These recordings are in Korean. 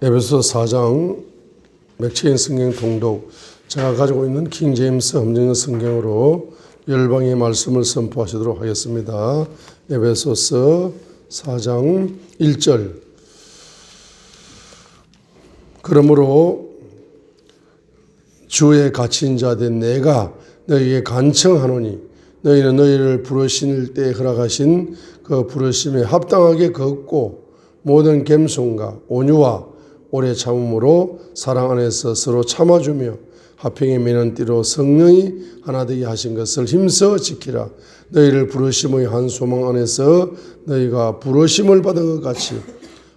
에베소 4장 맥체인 성경 통독, 제가 가지고 있는 킹제임스 함정의 성경으로 열방의 말씀을 선포하시도록 하겠습니다. 에베소서 4장 1절. 그러므로 주의 갇힌 자 된 내가 너희에게 간청하노니 너희는 너희를 부르실 때 허락하신 그 부르심에 합당하게 걷고 모든 겸손과 온유와 오래 참음으로 사랑 안에서 서로 참아주며 화평의 매는 띠로 성령이 하나 되게 하신 것을 힘써 지키라. 너희를 부르심의 한 소망 안에서 너희가 부르심을 받은 것 같이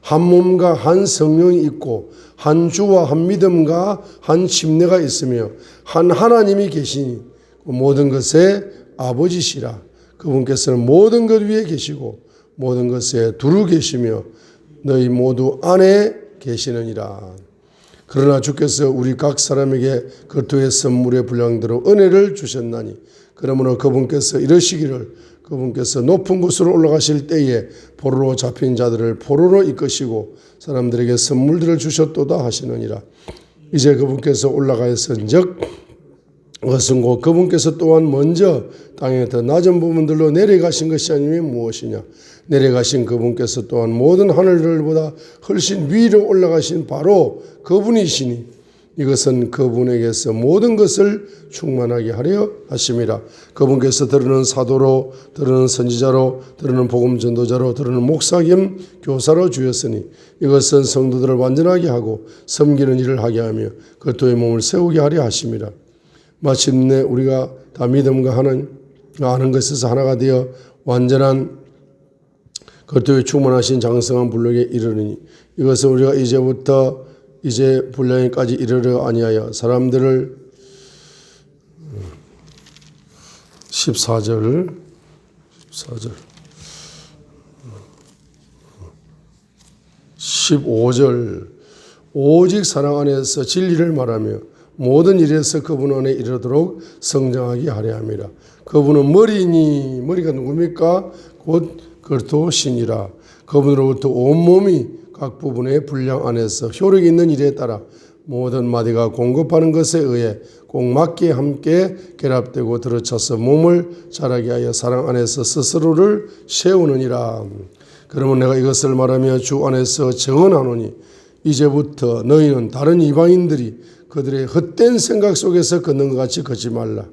한 몸과 한 성령이 있고 한 주와 한 믿음과 한 침례가 있으며 한 하나님이 계시니 모든 것의 아버지시라. 그분께서는 모든 것 위에 계시고 모든 것에 두루 계시며 너희 모두 안에 계시느니라. 그러나 주께서 우리 각 사람에게 그리스도의 선물의 분량대로 은혜를 주셨나니 그러므로 그분께서 이러시기를 그분께서 높은 곳으로 올라가실 때에 포로로 잡힌 자들을 포로로 이끄시고 사람들에게 선물들을 주셨도다 하시느니라. 이제 그분께서 올라가셨은즉 그것은 곧 그분께서 또한 먼저 땅의 더 낮은 부분들로 내려가신 것이 아니면 무엇이냐. 내려가신 그분께서 또한 모든 하늘들보다 훨씬 위로 올라가신 바로 그분이시니 이것은 그분에게서 모든 것을 충만하게 하려 하심이라. 그분께서 들으는 사도로, 들으는 선지자로, 들으는 복음 전도자로, 들으는 목사 겸 교사로 주셨으니 이것은 성도들을 완전하게 하고 섬기는 일을 하게 하며 그리스도의 몸을 세우게 하려 하심이라. 마침내 우리가 다 믿음과 하나님 아는 것에서 하나가 되어 완전한 그리스도의 충만하신 장성한 분량에 이르르니 이것은 우리가 이제부터 이제 분량에까지 이르려 아니하여 사람들을 14절 오직 사랑 안에서 진리를 말하며 모든 일에서 그분 안에 이르도록 성장하게 하려 함이라. 그분은 머리니 머리가 누굽니까? 곧 그리스도시니라. 그분으로부터 온몸이 각 부분의 분량 안에서 효력 있는 일에 따라 모든 마디가 공급하는 것에 의해 꼭 맞게 함께 결합되고 들어차서 몸을 자라게 하여 사랑 안에서 스스로를 세우느니라. 그러면 내가 이것을 말하며 주 안에서 증언하노니 이제부터 너희는 다른 이방인들이 그들의 헛된 생각 속에서 걷는 것 같이 걷지 말라.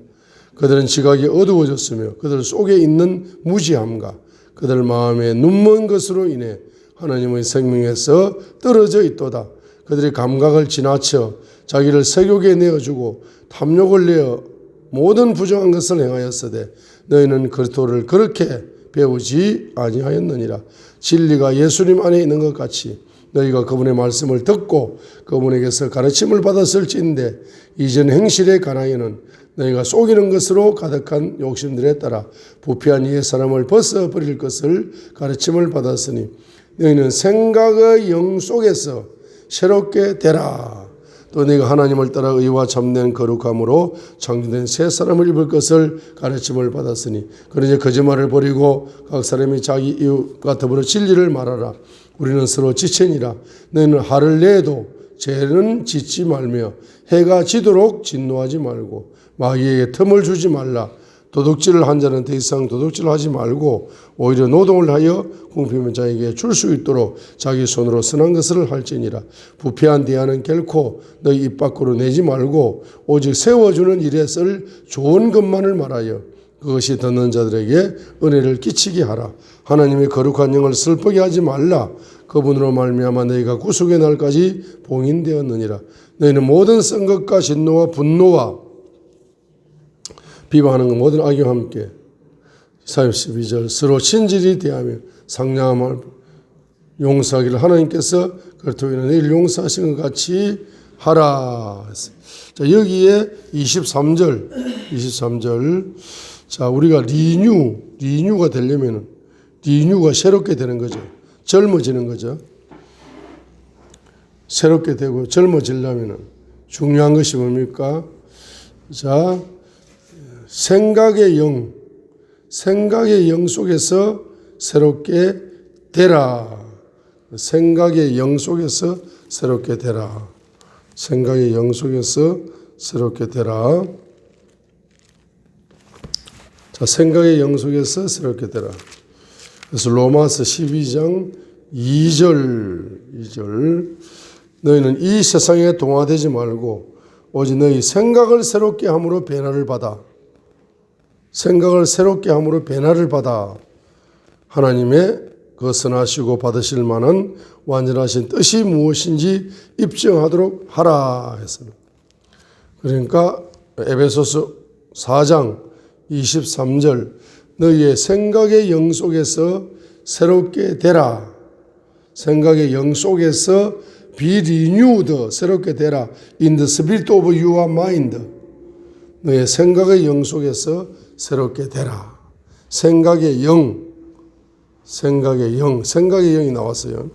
그들은 지각이 어두워졌으며 그들 속에 있는 무지함과 그들 마음에 눈먼 것으로 인해 하나님의 생명에서 떨어져 있도다. 그들의 감각을 지나쳐 자기를 세욕에 내어주고 탐욕을 내어 모든 부정한 것을 행하였으되 너희는 그리스도를 그렇게 배우지 아니하였느니라. 진리가 예수님 안에 있는 것 같이 너희가 그분의 말씀을 듣고 그분에게서 가르침을 받았을지인데 이전 행실에 관하여는 너희가 속이는 것으로 가득한 욕심들에 따라 부패한 이의 사람을 벗어버릴 것을 가르침을 받았으니 너희는 생각의 영 속에서 새롭게 되라. 또 너희가 하나님을 따라 의와 참된 거룩함으로 창조된 새 사람을 입을 것을 가르침을 받았으니 그러니 거짓말을 버리고 각 사람이 자기 이웃과 더불어 진리를 말하라. 우리는 서로 지체니라. 너희는 하를 내도 죄는 짓지 말며 해가 지도록 진노하지 말고 마귀에게 틈을 주지 말라. 도둑질을 한 자는 더 이상 도둑질하지 말고 오히려 노동을 하여 궁핍한 자에게 줄 수 있도록 자기 손으로 선한 것을 할지니라. 부패한 대안은 결코 너희 입 밖으로 내지 말고 오직 세워주는 일에 쓸 좋은 것만을 말하여 그것이 듣는 자들에게 은혜를 끼치게 하라. 하나님의 거룩한 영을 슬프게 하지 말라. 그분으로 말미암아 너희가 구속의 날까지 봉인되었느니라. 너희는 모든 쓴 것과 진노와 분노와 비방하는 것 모든 악의와 함께 42절 서로 친절히 대하며 상냥함을 용서하기를 하나님께서 그리스도인은 너희를 용서하신 것 같이 하라. 자, 여기에 23절 자, 우리가 리뉴가 되려면 리뉴가 새롭게 되는 거죠. 젊어지는 거죠. 새롭게 되고 젊어지려면 중요한 것이 뭡니까? 자, 생각의 영 새롭게 되라. 생각의 영 속에서 새롭게 되라. 생각의 영 속에서 새롭게 되라. 자, 생각의 영 속에서 새롭게 되라. 그래서 로마서 12장 2절 너희는 이 세상에 동화되지 말고 오직 너희 생각을 새롭게 함으로 변화를 받아. 생각을 새롭게 함으로 변화를 받아. 하나님의 그 선하시고 받으실 만한 완전하신 뜻이 무엇인지 입증하도록 하라 했습니다. 그러니까 에베소서 4장 23절 너희의 생각의 영 속에서 새롭게 되라. 생각의 영 속에서 be renewed, 새롭게 되라. In the spirit of your mind. 너의 생각의 영 속에서 새롭게 되라. 생각의 영, 생각의 영이 나왔어요.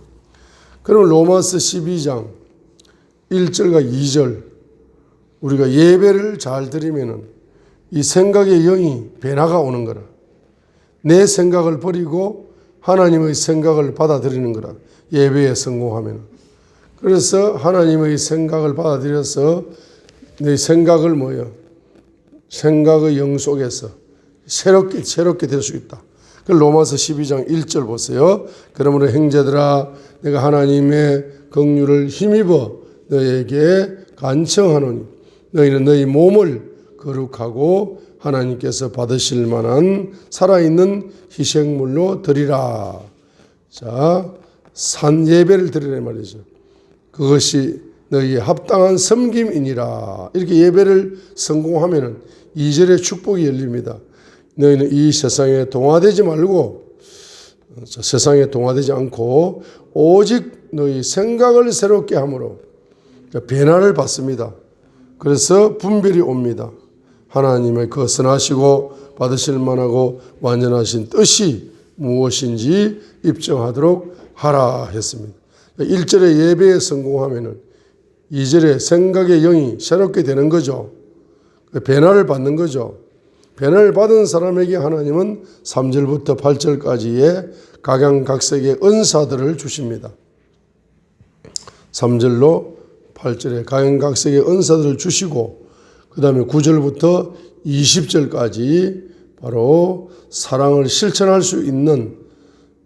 그럼 로마서 12장 1절과 2절 우리가 예배를 잘 드리면은 이 생각의 영이 변화가 오는 거라. 내 생각을 버리고 하나님의 생각을 받아들이는 거라. 예배에 성공하면. 그래서 하나님의 생각을 받아들여서 내 생각을 생각의 영 속에서 새롭게 될 수 있다. 로마서 12장 1절 보세요. 그러므로 형제들아 내가 하나님의 긍휼을 힘입어 너희에게 간청하노니 너희는 너희 몸을 거룩하고 하나님께서 받으실 만한 살아있는 희생물로 드리라. 자, 산 예배를 드리라 말이죠. 그것이 너희의 합당한 섬김이니라. 이렇게 예배를 성공하면은 2절의 축복이 열립니다. 너희는 이 세상에 동화되지 말고 세상에 동화되지 않고 오직 너희 생각을 새롭게 함으로 변화를 받습니다. 그래서 분별이 옵니다. 하나님의 그 선하시고 받으실 만하고 완전하신 뜻이 무엇인지 입증하도록 하라 했습니다. 1절의 예배에 성공하면은 2절의 생각의 영이 새롭게 되는 거죠. 변화를 받는 거죠. 변화를 받은 사람에게 하나님은 3절부터 8절까지의 각양각색의 은사들을 주십니다. 3절로 8절에 각양각색의 은사들을 주시고 그 다음에 9절부터 20절까지 바로 사랑을 실천할 수 있는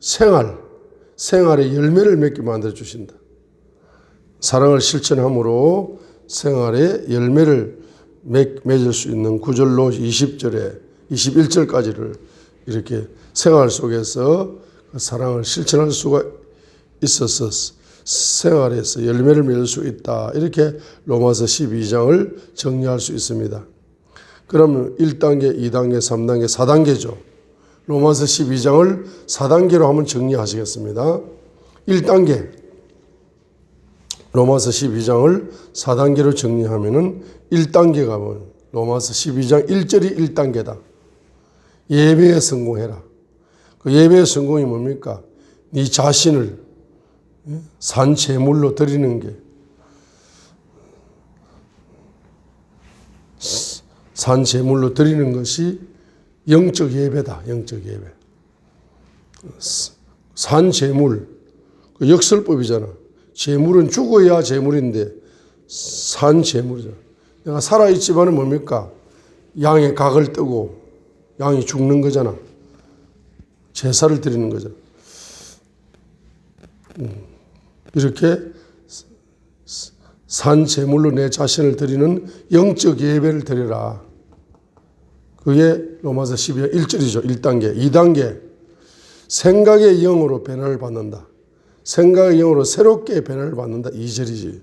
생활의 열매를 맺게 만들어 주신다. 사랑을 실천함으로 생활의 열매를 맺을 수 있는 9절로 20절에 21절까지를 이렇게 생활 속에서 그 사랑을 실천할 수가 있어서 생활에서 열매를 맺을 수 있다. 이렇게 로마서 12장을 정리할 수 있습니다. 그러면 1단계, 2단계, 3단계, 4단계죠. 로마서 12장을 4단계로 한번 정리하시겠습니다. 1단계, 로마서 12장을 4단계로 정리하면은 1단계가 뭐 로마서 12장 1절이 1단계다. 예배에 성공해라. 그 예배의 성공이 뭡니까? 네 자신을 산 제물로 드리는 게 산 제물로 드리는 것이 영적 예배다. 영적 예배. 산 제물, 그 역설법이잖아. 제물은 죽어야 제물인데 산 제물이잖아. 내가 살아있지만은 뭡니까? 양의 각을 뜨고 양이 죽는 거잖아. 제사를 드리는 거잖아. 이렇게 산 제물로 내 자신을 드리는 영적 예배를 드리라. 그게 로마서 12장 1절이죠. 1단계. 2단계. 생각의 영으로 변화를 받는다. 생각의 영으로 새롭게 변화를 받는다. 2절이지.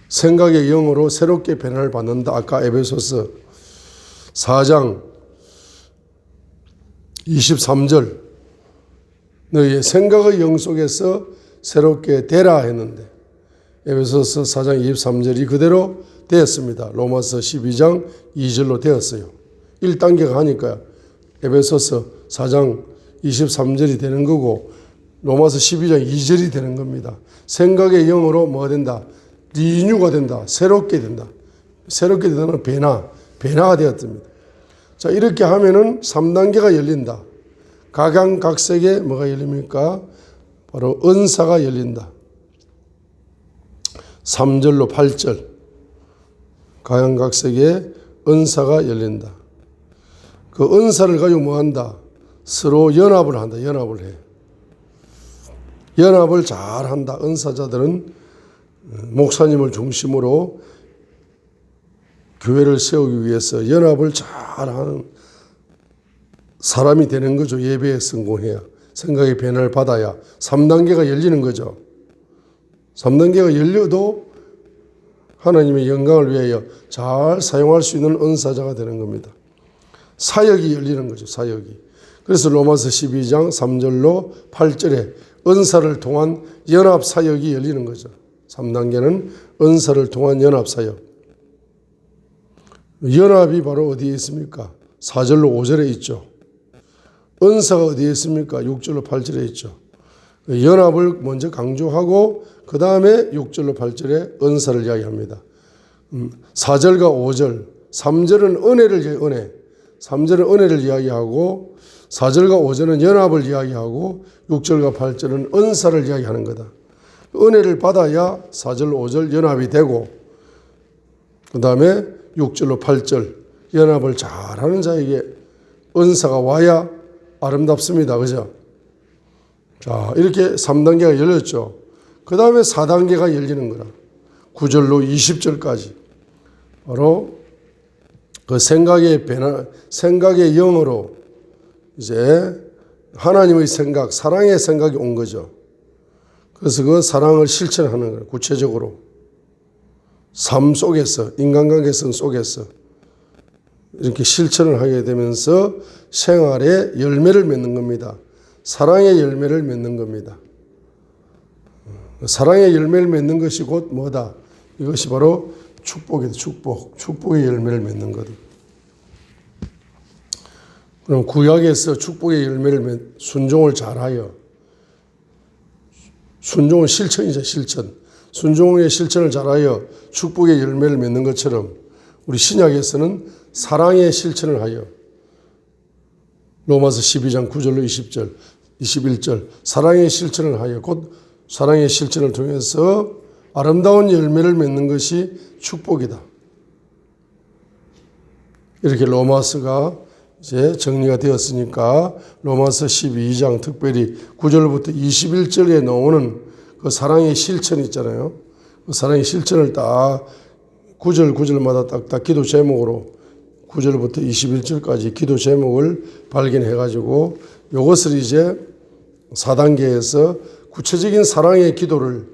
생각의 영으로 새롭게 변화를 받는다. 아까 에베소서 4장 23절. 너희의 생각의 영 속에서 새롭게 되라 했는데 에베소서 4장 23절이 그대로 되었습니다. 로마서 12장 2절로 되었어요. 1단계가 하니까 에베소서 4장 23절이 되는 거고 로마서 12장 2절이 되는 겁니다. 생각의 영으로 뭐가 된다? 리뉴가 된다. 새롭게 된다. 새롭게 되는 변화가 되었습니다. 자, 이렇게 하면은 3단계가 열린다. 각양각색의 뭐가 열립니까? 바로 은사가 열린다. 3절로 8절 각양각색의 은사가 열린다. 그 은사를 가지고 뭐 한다? 서로 연합을 한다. 연합을 해. 연합을 잘 한다. 은사자들은 목사님을 중심으로 교회를 세우기 위해서 연합을 잘하는 사람이 되는 거죠. 예배에 성공해야. 생각의 변화를 받아야 3단계가 열리는 거죠. 3단계가 열려도 하나님의 영광을 위하여 잘 사용할 수 있는 은사자가 되는 겁니다. 사역이 열리는 거죠. 사역이. 그래서 로마서 12장 3절로 8절에 은사를 통한 연합 사역이 열리는 거죠. 3단계는 은사를 통한 연합 사역. 연합이 바로 어디에 있습니까? 4절로 5절에 있죠. 은사가 어디에 있습니까? 6절로 8절에 있죠. 연합을 먼저 강조하고 그 다음에 6절로 8절에 은사를 이야기합니다. 4절과 5절, 3절은 은혜를 은혜, 3절은 은혜를 이야기하고 4절과 5절은 연합을 이야기하고 6절과 8절은 은사를 이야기하는 거다. 은혜를 받아야 4절, 5절 연합이 되고 그 다음에 6절로 8절 연합을 잘하는 자에게 은사가 와야 아름답습니다. 그죠? 자, 이렇게 3단계가 열렸죠. 그 다음에 4단계가 열리는 거라. 9절로 20절까지. 바로 그 생각의 변화, 생각의 영으로 이제 하나님의 생각, 사랑의 생각이 온 거죠. 그래서 그 사랑을 실천하는 거예요. 구체적으로. 삶 속에서, 인간관계성 속에서 이렇게 실천을 하게 되면서 생활에 열매를 맺는 겁니다. 사랑의 열매를 맺는 겁니다. 사랑의 열매를 맺는 것이 곧 뭐다? 이것이 바로 축복이다. 축복. 축복의 열매를 맺는 거다. 그럼 구약에서 축복의 열매를 순종을 잘하여 순종은 실천이죠. 실천. 순종의 실천을 잘하여 축복의 열매를 맺는 것처럼 우리 신약에서는 사랑의 실천을 하여 로마서 12장 9절로 20절, 21절 사랑의 실천을 하여 곧 사랑의 실천을 통해서 아름다운 열매를 맺는 것이 축복이다. 이렇게 로마서가 이제 정리가 되었으니까 로마서 12장 특별히 9절부터 21절에 나오는 그 사랑의 실천 있잖아요. 그 사랑의 실천을 딱 9절마다 딱딱 기도 제목으로 9절부터 21절까지 기도 제목을 발견해 가지고 이것을 이제 4단계에서 구체적인 사랑의 기도를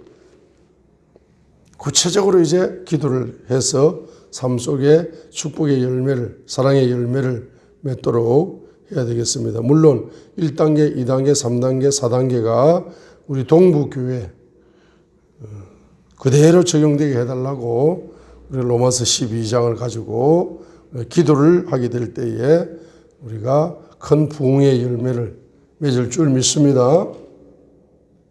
구체적으로 이제 기도를 해서 삶 속에 축복의 열매를 사랑의 열매를 맺도록 해야 되겠습니다. 물론 1단계, 2단계, 3단계, 4단계가 우리 동부교회 그대로 적용되게 해달라고 우리 로마서 12장을 가지고 기도를 하게 될 때에 우리가 큰 부흥의 열매를 맺을 줄 믿습니다.